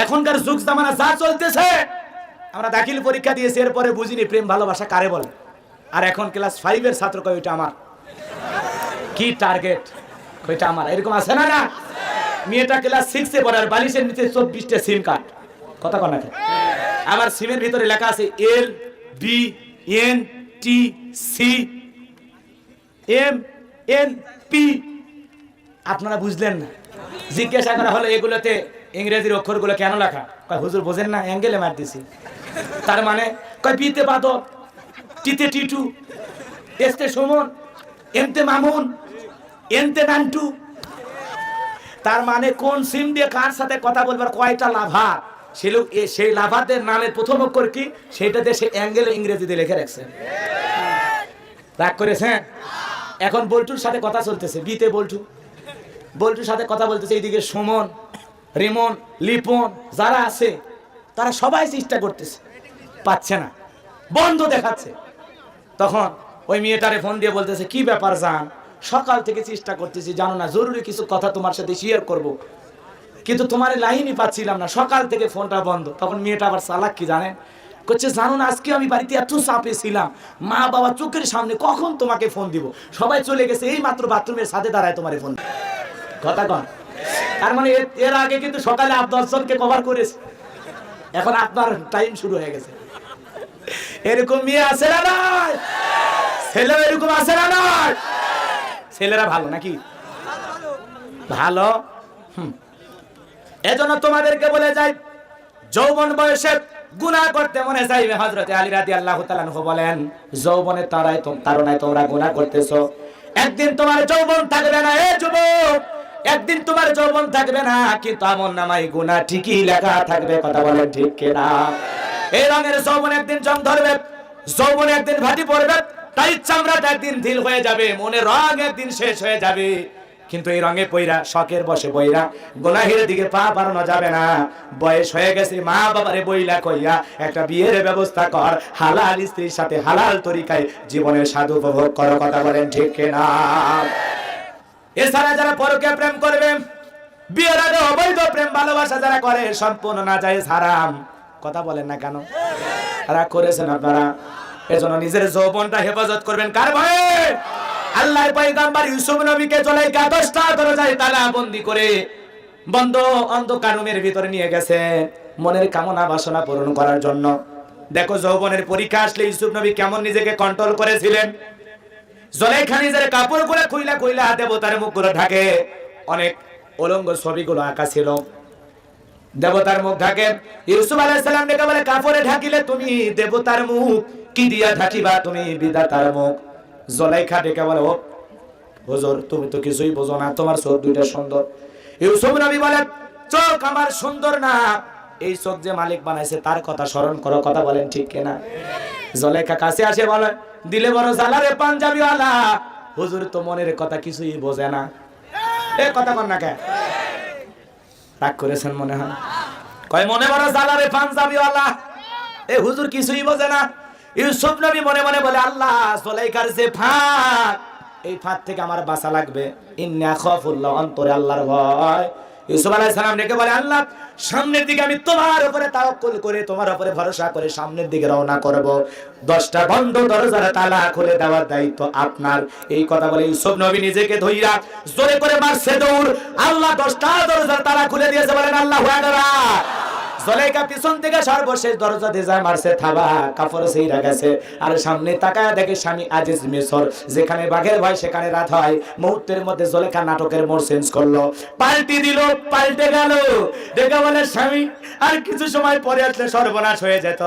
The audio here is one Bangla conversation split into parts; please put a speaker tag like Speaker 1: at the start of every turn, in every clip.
Speaker 1: এখনকার যুগ জামানা যা চলতেছে, আমরা দাখিল পরীক্ষা দিয়েছি, এরপরে বুঝিনি প্রেম ভালোবাসা কারে বলে। আর এখন ক্লাস 5 এর ছাত্র কয় ওইটা আমার, কি টার্গেট ওইটা আমার, এরকম আছে না? না, মেয়েটা ক্লাস 6 এ পড়ে আর বালিশের নিচে 24টা সিম কার্ড, কথা কন না? আমার সিমের ভিতরে লেখা আছে LBNTCMNP। আপনারা বুঝলেন না? জিজ্ঞাসা করা হলো এগুলোতে ইংরেজির অক্ষরগুলো কেন লেখা? কয় হুজুর বোঝেন না, অ্যাঙ্গেলে মার দিছি। তার মানে কয় বিতে বাদল, টিতে টিটু, এসতে সুমন, এমতে মামুন, এনতে নান্টু। তার মানে কোন সিম দিয়ে কার সাথে কথা বলবার কয়টা লাভা, সেই লাভাদের নামের প্রথম অক্ষর কি সেটা দিয়ে সে অ্যাঙ্গেলে ইংরেজিতে লিখে রাখছে। রাগ করেছেন? এখন বল্টুর সাথে কথা চলতেছে, বিতে বল্টুর সাথে কথা বলতেছে, এইদিকে সুমন, রিমন, লিপন যারা আছে তারা সবাই চেষ্টা করতেছে, পাচ্ছে না, বন্ধ দেখাচ্ছে। তখন ওই মেয়েটারে ফোন দিয়ে বলতেছে, কি ব্যাপার জান, সকাল থেকে চেষ্টা করতেছি, জানো না জরুরি কিছু কথা তোমার সাথে শেয়ার করব, কিন্তু তোমার লাইনই পাচ্ছিলাম না, সকাল থেকে ফোনটা বন্ধ। তখন মেয়েটা আবার চালাক কি জানেন, করছে জানো না আজকে আমি বাড়িতে এত চাপে ছিলাম, মা বাবা চোখের সামনে, কখন তোমাকে ফোন দিব, সবাই চলে গেছে, এই মাত্র বাথরুমের সাথে দাঁড়ায় তোমার ফোন, কথা কন। তার মানে এর আগে কিন্তু সকালে 8-10 জনকে কভার করেছে, এখন আপনার টাইম শুরু হয়ে গেছে। এরকম মেয়ে আছে না নয়? ছেলে এরকম আছে না নয়? ছেলেরা ভালো নাকি? ভালো। এজন্য তোমাদেরকে বলে যাই, যৌবন বয়সে গুনাহ করতে মনে চাইবে। হযরত আলী রাদিয়াল্লাহু তাআলা আনহু বলেন, যৌবনের তাড়নায় তোমরা গুনাহ করতেছো, একদিন তোমার যৌবন থাকবে না। এ যুবক, একদিন তোমার যৌবন থাকবে না, কিন্তু আমলনামায় গুনাহ ঠিকই লেখা থাকবে, কথা বলেন ঠিক কি না? এই রঙের যৌবন একদিন জং ধরবে, যৌবন একদিন ভাটি পড়বে, তাই চামড়াটা একদিন ঢিল হয়ে যাবে, মনের রং একদিন শেষ হয়ে যাবে। কিন্তু এই রঙে পইরা, শখের বসে বইরা গুনাহের দিকে পা বাড়ানো যাবে না। বয়স হয়ে গেছে, মা বাবারে বইলা কইয়া একটা বিয়ের ব্যবস্থা কর, হালাল স্ত্রীর সাথে হালাল তরিকায় জীবনের স্বাদ উপভোগ করো, কথা বলেন ঠিক কি না? এছাড়া যারা পরকে প্রেম করবে, বিয়ের আগে অবৈধ প্রেম ভালোবাসা যারা করে, সম্পূর্ণ নাজায়েজ হারাম, কথা বলেন না কেন? রাগ করেছেন আপনারা? এজন্য নিজের যৌবনটা হেফাজত করবেন কার ভয়ে? আল্লাহর পয়গম্বর ইউসুফ নবীকে জুলাইখা 10টা দরজায় তালা বন্দী করে বন্ধ অন্ধকার রুমের ভিতরে নিয়ে গেছে মনের কামনা বাসনা পূরণ করার জন্য। দেখো যৌবনের পরীক্ষা আসলে ইউসুফ নবী কেমন নিজেকে কন্ট্রোল করেছিলেন। জুলাইখা নিজের কাপড়গুলো খুইলা দেবতার মুখগুলো ঢাকে, অনেক উলঙ্গ ছবিগুলো আঁকা ছিল, দেবতার মুখ ঢাকে। ইউসুফ আলাইহিস সালাম ডেকে বলে, কাপড়ে ঢাকিলে তুমি দেবতার মুখ, কি দিয়া ঢাকিবা তুমি বিধাতার মুখ? জুলাইখা ডেকে বলে, ও হুজুর, তুমি তো কিছুই বোঝো না, তোমার চোখ দুইটা সুন্দর। ইউসুফ নবী বলে, চোখ আমার সুন্দর না, এই চোখ যে মালিক বানাইছে তার কথা স্মরণ করো, কথা বলেন ঠিক কিনা? জুলাইখা কাছে আসে বলে, দিলে বড় জালারে পাঞ্জাবিওয়ালা, হুজুর তো মনের কথা কিছুই বোঝে না। এ কথা কন না কে? রাগ করেছেন মনে হয়? কয় মনে বড় জালারে পাঞ্জাবিওয়ালা, এ হুজুর কিছুই বোঝে না। ইউসুফ নবী মনে মনে বলে, আল্লাহ, জুলাইখার যে ফাঁদ, এই ফাঁদ থেকে আমার বাঁচা লাগবে। ইন্না খাফুল্লাহ, অন্তরে আল্লাহর ভয়। ইউসুফ আলাইহিস সালাম ডেকে বলে, আল্লাহ, সামনের দিকে আমি তোমার উপরে তাওয়াক্কুল করে, তোমার উপরে ভরসা করে সামনের দিকে রওনা করব, 10টা বন্ধ দরজার তালা খুলে দেওয়ার দায়িত্ব আপনার। এই কথা বলে ইউসুফ নবী নিজেকে ধইরা জোরে করে মারছে দৌড়। আল্লাহ 10টা দরজার তালা খুলে দিয়েছে, বলেন আল্লাহু আকবার। জুলাইখা পিছন থেকে সর্বশেষ দরজা দিয়ে যায় মারছে, থাবা কাপড় সেইরা গেছে। আর সামনে তাকায় দেখে স্বামী আজিজ মিশর, যেখানে বাঘের ভয় সেখানে রাত হয়। মুহূর্তের মধ্যে জুলাইখা নাটকের মোড় চেঞ্জ করলো, পাল্টি দিল, পাল্টে গেল। দেখে বলে, স্বামী আর কিছু সময় পরে আসলে সর্বনাশ হয়ে যেত,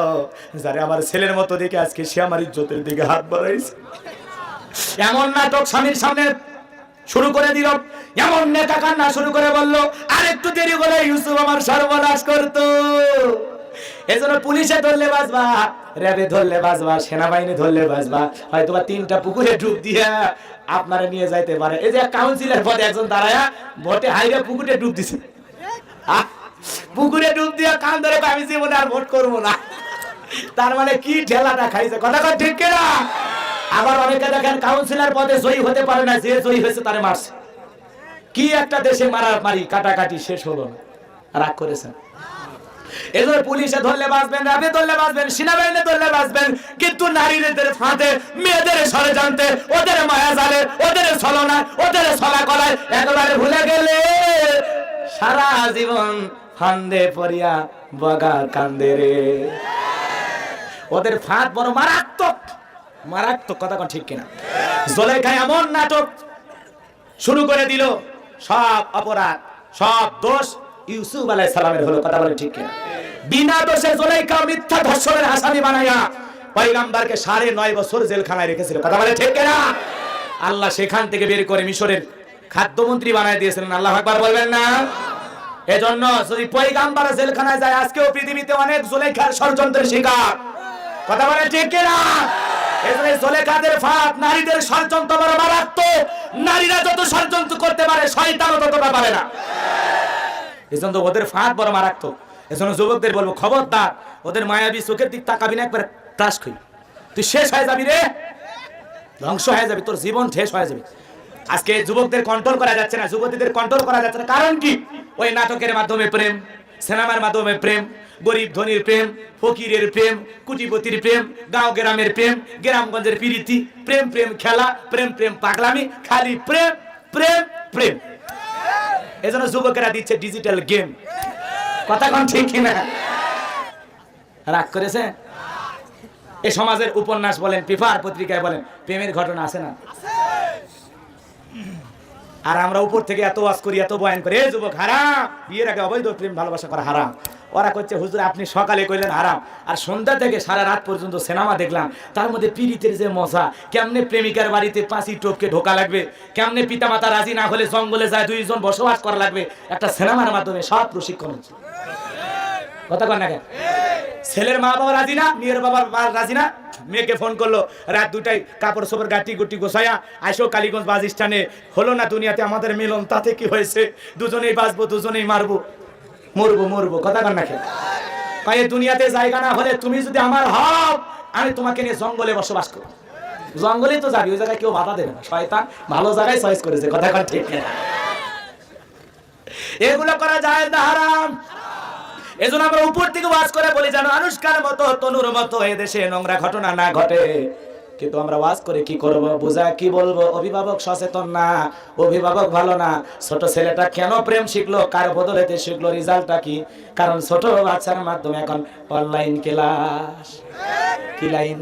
Speaker 1: যারে আমার ছেলের মতো দেখে আজকে সে আমার ইজ্জতের দিকে হাত বাড়াইছে। এমন নাটক স্বামীর সামনে শুরু করে দিল, এমন নেকা কান্না শুরু করে বলল, আর একটু দেরি করে ইউসুফ আমার সর্বনাশ করতো। এজন্য পুলিশে ধরলে বাঁচবা, র্যাবে ধরলে বাঁচবা, সেনাবাহিনী ধরলে বাঁচবা, হয়তো বা 3টা পুকুরে ডুব দিয়া আপনারা নিয়ে যাইতে পারে। এই যে কাউন্সিলর পদে একজন দাঁড়ায়া ভোটে হাইরে পুকুরে ডুব দিছে, পুকুরে ডুব দিয়া কান ধরে আমি জীবনে আর ভোট করবো না। তার মানে কি ঠেলাটা খাইছে, কথা কয় ঠিক কিনা? আবার অনেকে দেখেন কাউন্সিলর পদে জয়ী হতে পারে না, যে জয়ী হয়েছে তারে মারছে। কি একটা দেশে মারামারি কাটাকাটি শেষ হলো না, রাগ করেছেন? এজন্য পুলিশে ধরলে বাঁচবেন, র্যাবে ধরলে বাঁচবেন, সেনাবাহিনী ধরলে বাঁচবেন, কিন্তু নারীদের ফাঁদে, মেয়েদের ষড়যন্ত্রে, ওদের মায়া জালে, ওদের ছলনায়, ওদের ছলা কলায় একেবারে ভুলে গেলে সারা জীবন ফান্দে পড়িয়া বগা কান্দে রে। ওদের ফাঁদ বড় মারাত্মক, মারাত্মক, কথা কোন ঠিক কিনা? জুলেখা এমন নাটক শুরু করে দিল, সব অপরাধ, সব দোষ ইউসুফ আলাইহিস সালামের হলো, কথা বলে ঠিক কিনা? বিনা দোষে জুলেখা মিথ্যা ধর্ষণের আসামি বানায়া পয়গম্বরকে 9.5 বছর জেলখানায় রেখেছিল, কথা বলে ঠিক কিনা? আল্লাহ সেখান থেকে বের করে মিশরের খাদ্যমন্ত্রী বানায় দিয়েছিলেন, আল্লাহু আকবার বলবেন না? এজন্য যদি পয়গম্বর জেলখানায় যায়, আজকেও পৃথিবীতে অনেক জুলেখার ষড়যন্ত্রের শিকার, কথা বলে ঠিক কিনা? এজন্য জুলেখাদের ফাঁদ, নারীদের ষড়যন্ত্র বড় মারাত্মক। নারীরা যত ষড়যন্ত্র করতে পারে, শয়তানও ততটা পারে না। এজন্য ওদের ফাঁদ বড় মারাত্মক। এজন্য যুবকদের বলবো, খবরদার, ওদের মায়াবী চোখের দিক তাকাবি না, একবারে ত্রাস খাই, তুই শেষ হয়ে যাবি রে, ধ্বংস হয়ে যাবি, তোর জীবন শেষ হয়ে যাবে। আজকে যুবকদের কন্ট্রোল করা যাচ্ছে না, যুবতীদের কন্ট্রোল করা যাচ্ছে না, কারণ কি? ওই নাটকের মাধ্যমে প্রেম, সিনেমার মাধ্যমে প্রেম, গরিব ধনীর প্রেম, ফকিরের প্রেম, কুটিপতির প্রেম, গাঁও গ্রামের প্রেম, গ্রামগঞ্জের প্রীতি, প্রেম প্রেম খেলা, প্রেম প্রেম পাগলামি, খালি প্রেম প্রেম প্রেম। এজন্য যুবকেরা দিচ্ছে ডিজিটাল গেম, কথা কোন ঠিক কিনা? রাগ করেছে? এই সমাজের উপন্যাস বলেন, পেপার পত্রিকায় বলেন, প্রেমের ঘটনা আছে না? আর আমরা উপর থেকে এত ওয়াজ করি, এত বয়ান করি, এই যুবক হারাম, বিয়ের আগে অবৈধ প্রেম ভালোবাসা করা হারাম। ওরা করছে, হুজুর আপনি সকালে কইলেন হারাম, আর সন্ধ্যা থেকে সারা রাত পর্যন্ত সিনেমা দেখলাম, তার মধ্যে পীড়িতের যে মজা, কেমনে প্রেমিকার বাড়িতে 5 টপকে ঢোকা লাগবে, কেমনে পিতামাতা রাজি না হলে জঙ্গলে যায় 2 জন বসবাস করা লাগবে, একটা সিনেমার মাধ্যমে সব প্রশিক্ষণ হচ্ছে, কথা কন না কেন? ছেলের মা বাবা রাজি না, মেয়ের বাবা রাজি না, মেয়েকে ফোন করলো রাত 2টায়, কাপড় চোপড় গাটি গুটি গোছায়া আইসো কালীগঞ্জ বাস স্ট্যান্ডে, হলো না দুনিয়াতে আমাদের মিলন, তাতে কি হয়েছে, দুজনেই বাঁচবো, দুজনেই মারবো, মরবো মরবো, কথা কন না কেন? এই দুনিয়াতে জায়গা না হলে তুমি যদি আমার হও, আমি তোমাকে নিয়ে জঙ্গলে বসবাস করবো। জঙ্গলেই তো যাবি, ওই জায়গায় কেউ বাধা দেবে না, শয়তান ভালো জায়গায় চয়েস করেছে, কথা কন ঠিক না? এগুলো করা যায় না, হারাম। এজন্য আমরা উপর থেকে ওয়াজ করে বলি, যেন আনুষ্কার মতো, তনুর মতো এদেশে নোংরা ঘটনা না ঘটে। কিন্তু আমরা ওয়াজ করে কি করব, বোঝা কি বলবো? অভিভাবক সচেতন না, অভিভাবক ভালো না। ছোট ছেলেটা কেন প্রেম শিখলো, কার বদলেতে শিখলো, রেজাল্টটা কি? কারণ ছোট বাচ্চার মাধ্যমে এখন অনলাইন ক্লাস। কি লাইন?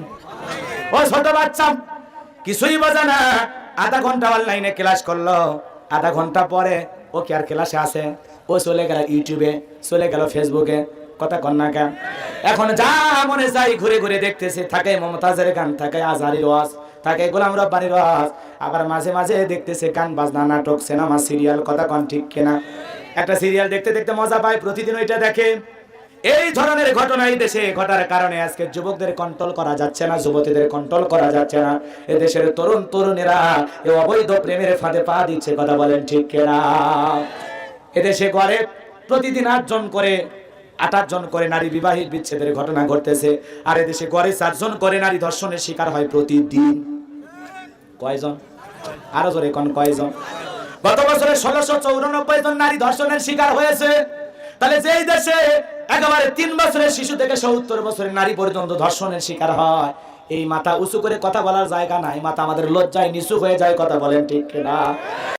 Speaker 1: ও ছোট বাচ্চা কিছুই বোঝে না, আধা ঘন্টা অনলাইনে ক্লাস করলো, আধা ঘন্টা পরে ও কি আর ক্লাসে আছে? ও চলে গেল ইউটিউবে, চলে গেল ফেসবুকে, কথা কন না কেন? এখন যা মনে চাই ঘুরে ঘুরে দেখতেছে, থাকে মমতাজের গান, থাকে আজহারির ওয়াজ, থাকে গোলাম রব্বানির ওয়াজ, আবার মাঝে মাঝে দেখতেছে গান বাজনা, নাটক, সিনেমা, সিরিয়াল, কথা কন ঠিক কিনা? একটা সিরিয়াল দেখতে দেখতে মজা পায়, প্রতিদিন ওইটা দেখে। এই ধরনের ঘটনা এই দেশে ঘটার কারণে আজকে যুবকদের কন্ট্রোল করা যাচ্ছে না, যুবতীদের কন্ট্রোল করা যাচ্ছে না। এই দেশের তরুণ তরুণীরা এই অবৈধ প্রেমের ফাঁদে পা দিচ্ছে, কথা বলেন ঠিক কিনা? এদেশে গড়ে প্রতিদিন 8 জন করে নারী বিবাহিত বিচ্ছেদের ঘটনা ঘটতেছে, আর এদেশে গড়ে 4 জন করে নারী ধর্ষণের শিকার হয় প্রতিদিন। কয়জন? আরো জোরে কোন কয়জন? গত বছরে 1694 জন নারী ধর্ষণের শিকার হয়েছে। তাহলে যেই দেশে একেবারে 3 বছরের শিশু থেকে 70 বছরের নারী পর্যন্ত ধর্ষণের শিকার হয়, এই মাথা উঁচু করে কথা বলার জায়গা নাই, মাথা আমাদের লজ্জায় নিচু হয়ে যায়, কথা বলেন ঠিক কিনা?